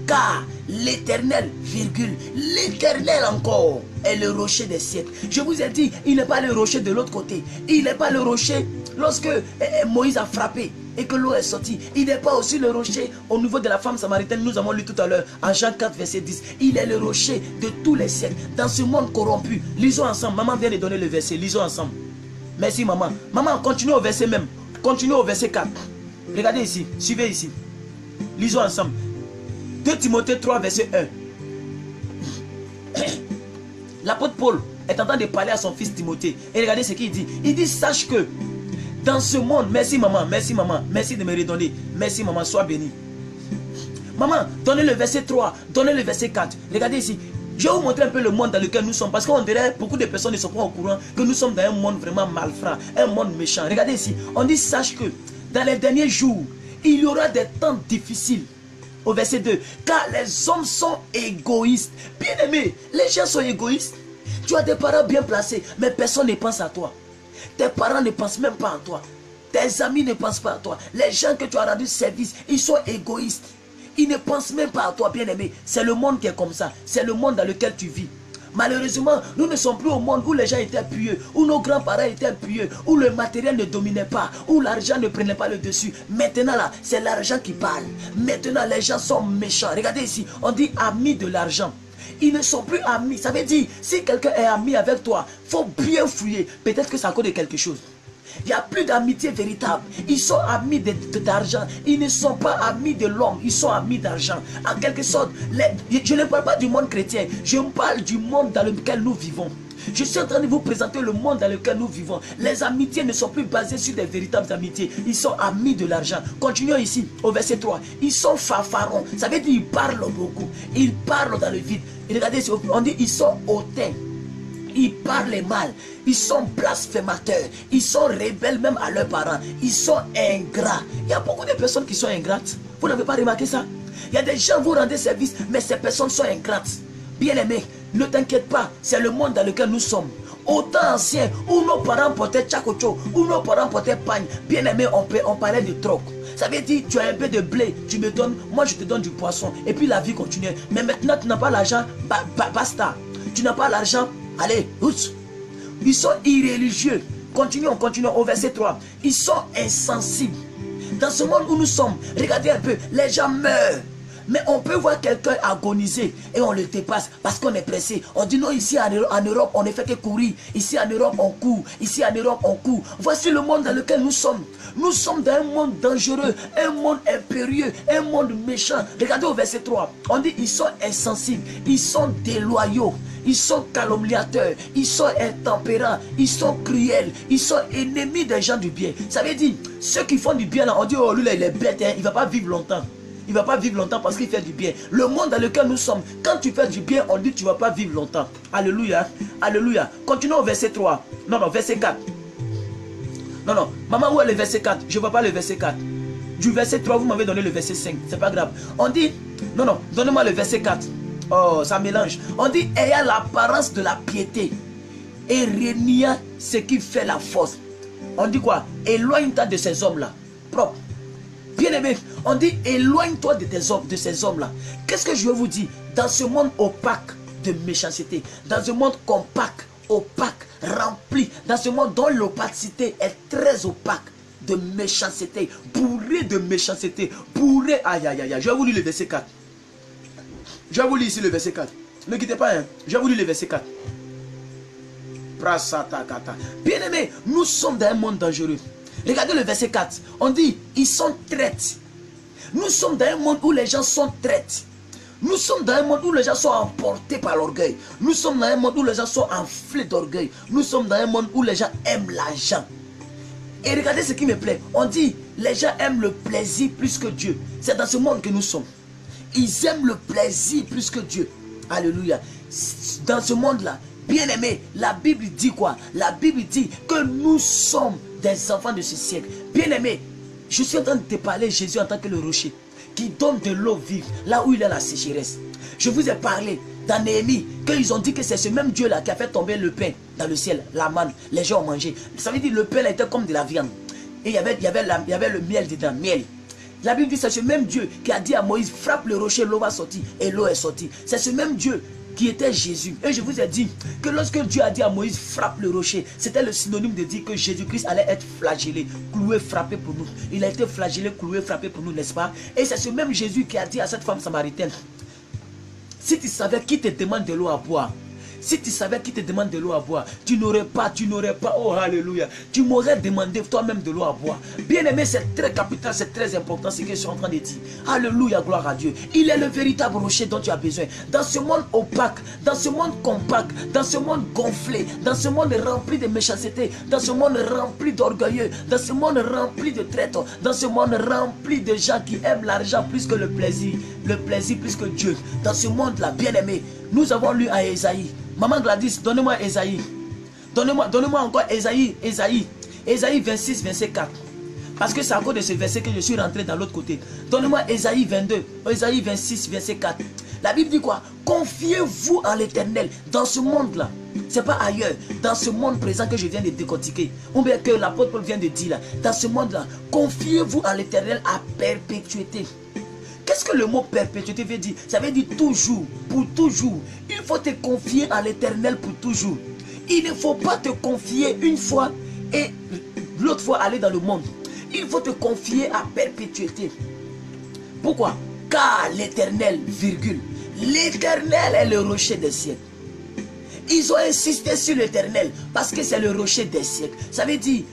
A: Car l'Éternel, virgule, l'Éternel encore est le rocher des siècles. Je vous ai dit, il n'est pas le rocher de l'autre côté. Il n'est pas le rocher lorsque Moïse a frappé et que l'eau est sortie. Il n'est pas aussi le rocher au niveau de la femme samaritaine. Nous avons lu tout à l'heure en Jean 4 verset 10. Il est le rocher de tous les siècles. Dans ce monde corrompu, lisons ensemble. Maman vient de donner le verset, lisons ensemble. Merci maman. Maman, continue au verset même. Continue au verset 4. Regardez ici, suivez ici. Lisons ensemble. 2 Timothée 3 verset 1. L'apôtre Paul est en train de parler à son fils Timothée. Et regardez ce qu'il dit. Il dit, sache que dans ce monde, merci maman, merci de me redonner. Merci maman, sois bénie. Maman, donnez le verset 3, donnez le verset 4. Regardez ici. Je vais vous montrer un peu le monde dans lequel nous sommes. Parce qu'on dirait, beaucoup de personnes ne sont pas au courant que nous sommes dans un monde vraiment malfrat, un monde méchant. Regardez ici. On dit, sache que dans les derniers jours, il y aura des temps difficiles. Au verset 2, car les hommes sont égoïstes. Bien aimé, les gens sont égoïstes. Tu as des parents bien placés, mais personne ne pense à toi. Tes parents ne pensent même pas à toi. Tes amis ne pensent pas à toi. Les gens que tu as rendu service, ils sont égoïstes. Ils ne pensent même pas à toi, bien aimé. C'est le monde qui est comme ça. C'est le monde dans lequel tu vis. Malheureusement, nous ne sommes plus au monde où les gens étaient pieux, où nos grands-parents étaient pieux, où le matériel ne dominait pas, où l'argent ne prenait pas le dessus. Maintenant là, c'est l'argent qui parle. Maintenant, les gens sont méchants. Regardez ici, on dit amis de l'argent. Ils ne sont plus amis. Ça veut dire, si quelqu'un est ami avec toi, il faut bien fouiller. Peut-être que c'est à cause de quelque chose. Il n'y a plus d'amitié véritable. Ils sont amis d'argent. Ils ne sont pas amis de l'homme. Ils sont amis d'argent. En quelque sorte, je ne parle pas du monde chrétien. Je parle du monde dans lequel nous vivons. Je suis en train de vous présenter le monde dans lequel nous vivons. Les amitiés ne sont plus basées sur des véritables amitiés. Ils sont amis de l'argent. Continuons ici, au verset 3. Ils sont fanfarons. Ça veut dire qu'ils parlent beaucoup. Ils parlent dans le vide. Et regardez, on dit ils sont hautains. Ils parlent mal. Ils sont blasphémateurs. Ils sont rebelles même à leurs parents. Ils sont ingrats. Il y a beaucoup de personnes qui sont ingrates. Vous n'avez pas remarqué ça? Il y a des gens, vous rendez service, mais ces personnes sont ingrates. Bien aimés, Ne t'inquiète pas, c'est le monde dans lequel nous sommes. Au temps ancien, où nos parents portaient tchakocho, où nos parents portaient pagne, bien aimé, on parlait de troc. Ça veut dire, tu as un peu de blé, tu me donnes, moi je te donne du poisson. Et puis la vie continue. Mais maintenant, tu n'as pas l'argent, basta. Tu n'as pas l'argent, allez, oups. Ils sont irréligieux. Continuons au verset 3. Ils sont insensibles. Dans ce monde où nous sommes, regardez un peu, les gens meurent. Mais on peut voir quelqu'un agoniser et on le dépasse parce qu'on est pressé. On dit non, ici en Europe, on ne fait que courir. Ici en Europe, on court. Ici en Europe, on court. Voici le monde dans lequel nous sommes. Nous sommes dans un monde dangereux, un monde impérieux, un monde méchant. Regardez au verset 3. On dit ils sont insensibles, ils sont déloyaux, ils sont calomniateurs, ils sont intempérants, ils sont cruels, ils sont ennemis des gens du bien. Ça veut dire, ceux qui font du bien, là, on dit, oh lui là, il est bête, hein, il ne va pas vivre longtemps. Il ne va pas vivre longtemps parce qu'il fait du bien. Le monde dans lequel nous sommes, quand tu fais du bien, on dit que tu ne vas pas vivre longtemps. Alléluia. Alléluia. Continuons au verset 3. Non, verset 4. Non, maman, où est le verset 4? Je ne vois pas le verset 4. Du verset 3, vous m'avez donné le verset 5. C'est pas grave. On dit, non, donnez-moi le verset 4. Oh, ça mélange. On dit, ayant l'apparence de la piété et régnant ce qui fait la force. On dit quoi? Éloigne-toi de ces hommes-là. Propre. Bien-aimé, on dit éloigne-toi de ces hommes-là. Qu'est-ce que je veux vous dire? Dans ce monde opaque de méchanceté, dans ce monde compact, opaque, rempli, dans ce monde dont l'opacité est très opaque de méchanceté, bourré de méchanceté, bourré, aïe aïe aïe. Je vais vous lire le verset 4. Je vais vous lire ici le verset 4. Ne quittez pas, hein. Je vais vous lire le verset 4. Bien-aimé, nous sommes dans un monde dangereux. Regardez le verset 4. On dit, ils sont traites. Nous sommes dans un monde où les gens sont traites. Nous sommes dans un monde où les gens sont emportés par l'orgueil. Nous sommes dans un monde où les gens sont enflés d'orgueil. Nous sommes dans un monde où les gens aiment l'argent. Et regardez ce qui me plaît. On dit, les gens aiment le plaisir plus que Dieu. C'est dans ce monde que nous sommes. Ils aiment le plaisir plus que Dieu. Alléluia. Dans ce monde-là, bien aimé, la Bible dit quoi? La Bible dit que nous sommes des enfants de ce siècle. Bien aimé, je suis en train de te parler Jésus en tant que le rocher qui donne de l'eau vive là où il y a la sécheresse. Je vous ai parlé dans Néhémie qu'ils ont dit que c'est ce même Dieu là qui a fait tomber le pain dans le ciel, la manne, les gens ont mangé. Ça veut dire le pain là était comme de la viande et il y avait le miel dedans, miel. La Bible dit c'est ce même Dieu qui a dit à Moïse frappe le rocher, l'eau va sortir et l'eau est sortie. C'est ce même Dieu qui était Jésus. Et je vous ai dit que lorsque Dieu a dit à Moïse frappe le rocher, c'était le synonyme de dire que Jésus-Christ allait être flagellé, cloué, frappé pour nous. Il a été flagellé, cloué, frappé pour nous, n'est-ce pas? Et c'est ce même Jésus qui a dit à cette femme samaritaine, si tu savais qui te demande de l'eau à boire, si tu savais qui te demande de l'eau à boire, tu n'aurais pas, oh alléluia, tu m'aurais demandé toi-même de l'eau à boire. Bien aimé, c'est très capital, c'est très important ce que je suis en train de dire. Alléluia, gloire à Dieu. Il est le véritable rocher dont tu as besoin. Dans ce monde opaque, dans ce monde compact, dans ce monde gonflé, dans ce monde rempli de méchanceté, dans ce monde rempli d'orgueilleux, dans ce monde rempli de traîtres, dans ce monde rempli de gens qui aiment l'argent plus que le plaisir plus que Dieu. Dans ce monde-là, bien aimé, nous avons lu à Ésaïe. Maman Gladys, donnez-moi Ésaïe. Donnez-moi encore Ésaïe 26, verset 4. Parce que c'est à cause de ce verset que je suis rentré dans l'autre côté. Donnez-moi Ésaïe 22, Ésaïe 26, verset 4. La Bible dit quoi? Confiez-vous en l'Éternel dans ce monde-là. Ce n'est pas ailleurs, dans ce monde présent que je viens de décortiquer. Ou bien que l'apôtre Paul vient de dire là. Dans ce monde-là, confiez-vous en l'Éternel à perpétuité. Qu'est-ce que le mot perpétuité veut dire? Ça veut dire toujours, pour toujours. Il faut te confier à l'Éternel pour toujours. Il ne faut pas te confier une fois et l'autre fois aller dans le monde. Il faut te confier à perpétuité. Pourquoi? Car l'Éternel, virgule, l'Éternel est le rocher des siècles. Ils ont insisté sur l'Éternel parce que c'est le rocher des siècles. Ça veut dire,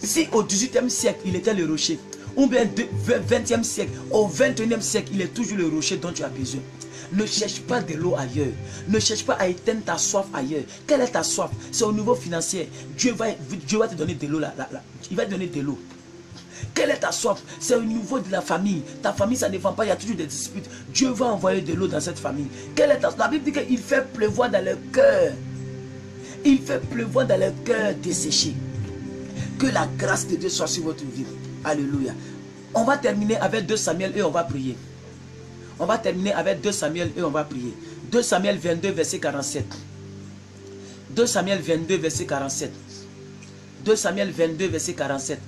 A: si au 18e siècle, il était le rocher, ou bien 20e siècle, au 21e siècle, il est toujours le rocher dont tu as besoin. Ne cherche pas de l'eau ailleurs. Ne cherche pas à éteindre ta soif ailleurs. Quelle est ta soif? C'est au niveau financier. Dieu va te donner de l'eau. Il va te donner de l'eau. Quelle est ta soif? C'est au niveau de la famille. Ta famille, ça ne vend pas, il y a toujours des disputes. Dieu va envoyer de l'eau dans cette famille. Quelle est ta soif? La Bible dit qu'il fait pleuvoir dans le cœur. Il fait pleuvoir dans le cœur desséché. Que la grâce de Dieu soit sur votre vie. Alléluia. On va terminer avec 2 Samuel et on va prier. On va terminer avec 2 Samuel et on va prier. 2 Samuel 22, verset 47. 2 Samuel 22, verset 47. 2 Samuel 22, verset 47.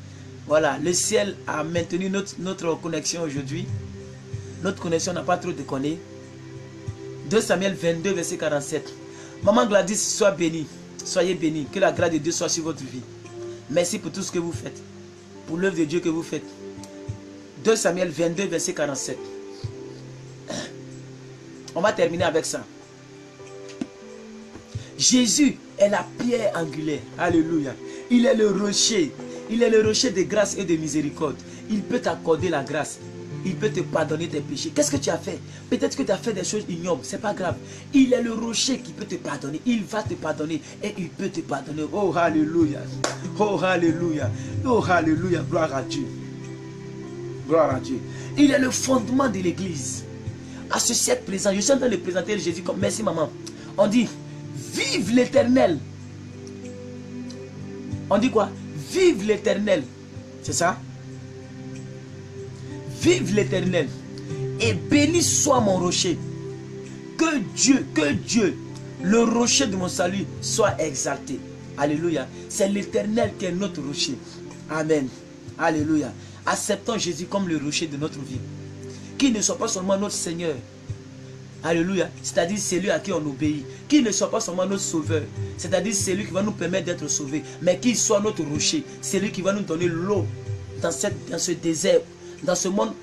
A: Voilà, le ciel a maintenu notre connexion aujourd'hui. Notre connexion n'a pas trop déconné. 2 Samuel 22, verset 47. Maman Gladys, sois bénie. Soyez bénie. Que la grâce de Dieu soit sur votre vie. Merci pour tout ce que vous faites. Pour l'œuvre de Dieu que vous faites. 2 Samuel 22, verset 47. On va terminer avec ça. Jésus est la pierre angulaire. Alléluia. Il est le rocher. Il est le rocher de grâce et de miséricorde. Il peut t'accorder la grâce. Il peut te pardonner tes péchés. Qu'est-ce que tu as fait? Peut-être que tu as fait des choses ignobles. Ce n'est pas grave. Il est le rocher qui peut te pardonner. Il va te pardonner et il peut te pardonner. Oh, alléluia. Oh, alléluia. Oh, alléluia. Gloire à Dieu. Gloire à Dieu. Il est le fondement de l'église. À ce siècle présent, je suis en train de présenter Jésus comme merci maman. On dit, vive l'éternel. On dit quoi? Vive l'éternel. C'est ça? Vive l'éternel. Et béni soit mon rocher. Que Dieu, le rocher de mon salut, soit exalté. Alléluia. C'est l'éternel qui est notre rocher. Amen. Alléluia. Acceptons Jésus comme le rocher de notre vie. Qu'il ne soit pas seulement notre Seigneur. Alléluia. C'est-à-dire celui à qui on obéit. Qu'il ne soit pas seulement notre sauveur. C'est-à-dire celui qui va nous permettre d'être sauvés. Mais qu'il soit notre rocher. Celui qui va nous donner l'eau dans ce désert. Dans ce monde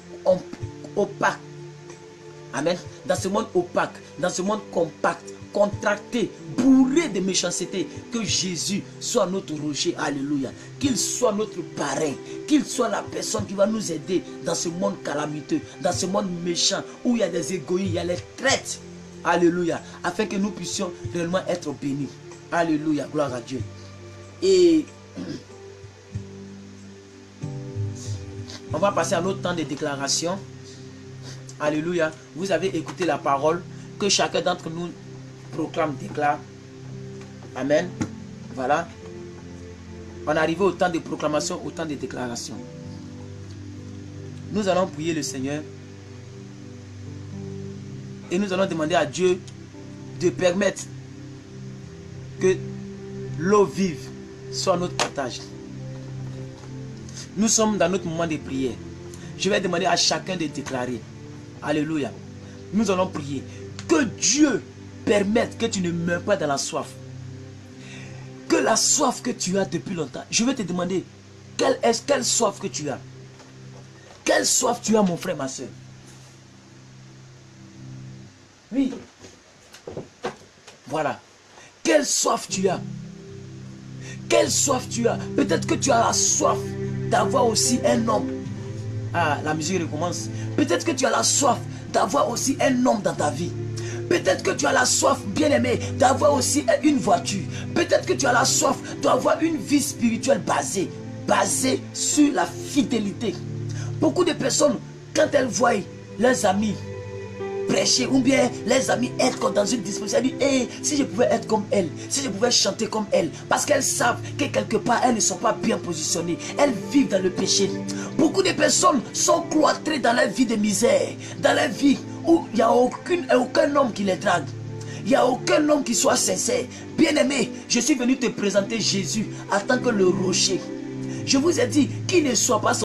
A: opaque. Amen. Dans ce monde opaque. Dans ce monde compact. Contracté. Bourré de méchanceté. Que Jésus soit notre rocher. Alléluia. Qu'il soit notre parrain. Qu'il soit la personne qui va nous aider dans ce monde calamiteux. Dans ce monde méchant. Où il y a des égoïstes. Il y a les traites. Alléluia. Afin que nous puissions réellement être bénis. Alléluia. Gloire à Dieu. Et on va passer à notre temps de déclaration. Alléluia. Vous avez écouté la parole que chacun d'entre nous proclame, déclare. Amen. Voilà. On est arrivé au temps de proclamation, au temps de déclaration. Nous allons prier le Seigneur. Et nous allons demander à Dieu de permettre que l'eau vive soit notre partage. Nous sommes dans notre moment de prière. Je vais demander à chacun de déclarer. Alléluia. Nous allons prier. Que Dieu permette que tu ne meurs pas dans la soif. Que la soif que tu as depuis longtemps. Je vais te demander, quelle soif que tu as? Quelle soif tu as, mon frère, ma soeur? Oui. Voilà. Quelle soif tu as? Quelle soif tu as? Peut-être que tu as la soif d'avoir aussi un homme. Ah, la musique recommence. Peut-être que tu as la soif d'avoir aussi un homme dans ta vie. Peut-être que tu as la soif, bien aimé, d'avoir aussi une voiture. Peut-être que tu as la soif d'avoir une vie spirituelle basée sur la fidélité. Beaucoup de personnes, quand elles voient leurs amis prêcher ou bien les amis être dans une disposition, elles disent, hey, si je pouvais être comme elle, si je pouvais chanter comme elle, parce qu'elles savent que quelque part elles ne sont pas bien positionnées, elles vivent dans le péché. Beaucoup de personnes sont cloîtrées dans leur vie de misère, dans leur vie où il n'y a aucun homme qui les drague. Il n'y a aucun homme qui soit sincère. Bien aimé, je suis venu te présenter Jésus en tant que le rocher. Je vous ai dit qu'il ne soit pas